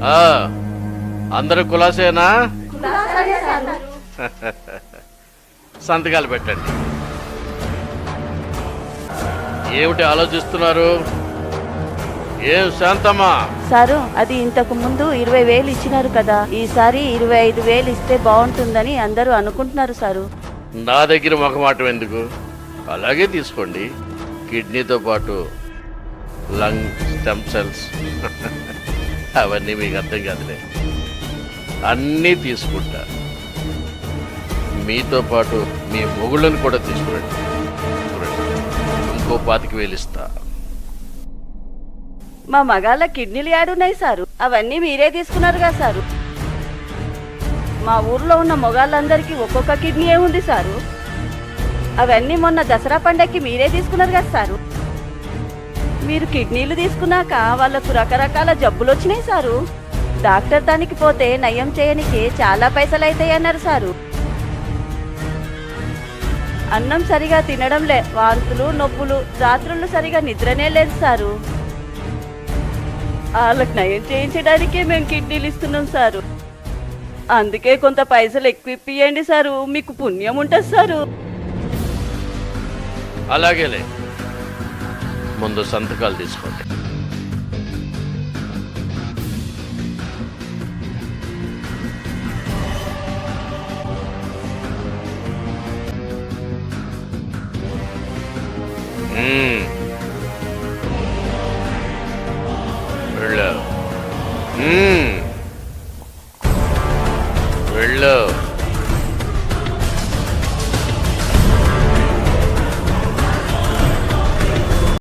ఆ అందరూ కులాసేనా? సంతకాలు పెట్టండి. ఏమిటి ఆలోచిస్తున్నారు? ఏం శాంతమ్మా? సారు, అది ఇంతకు ముందు 20,000 ఇచ్చినారు కదా, ఈసారి 25,000 ఇస్తే బాగుంటుందని అందరూ అనుకుంటున్నారు సారు. నా దగ్గర మొహమాటం ఎందుకు? అలాగే తీసుకోండి. కిడ్నీతో పాటు లంగ్, స్టెమ్ సెల్స్ అవన్నీ మీకు అర్థం కాదులే. అన్నీ తీసుకుంటా. మీతో పాటు మీ మొగుళ్ళని కూడా తీసుకురండి. ఇంకో 25,000 ఇస్తా. మా మగాళ్ళ కిడ్నీలు ఏడున్నాయి సారు? అవన్నీ మీరే తీసుకున్నారుగా సారు. మా ఊర్లో ఉన్న మొగాళ్ళందరికీ ఒక్కొక్క కిడ్నీ ఏముంది సారు? అవన్నీ మొన్న దసరా పండక్కి మీరే తీసుకున్నారు కదా సారు. మీరు కిడ్నీలు తీసుకున్నాక వాళ్లకు రకరకాల జబ్బులు వచ్చినాయి సారు. డాక్టర్ దానికి పోతే నయం చేయనికి చాలా పైసలు అవుతాయి అన్నారు సారు. అన్నం సరిగా తినడంలే, వాంతులు, నొప్పులు, రాత్రులు సరిగా నిద్రనే లేదు సారు. వాళ్ళకి నయం చేయించడానికే మేము కిడ్నీలు ఇస్తున్నాం సారు. అందుకే కొంత పైసలు ఎక్కువ ఇప్పియండి సారు, మీకు పుణ్యం ఉంటుంది సారు. అలాగేలే, ముందు సంతకాలు తీసుకోండి. వెళ్ళు. వెళ్ళు.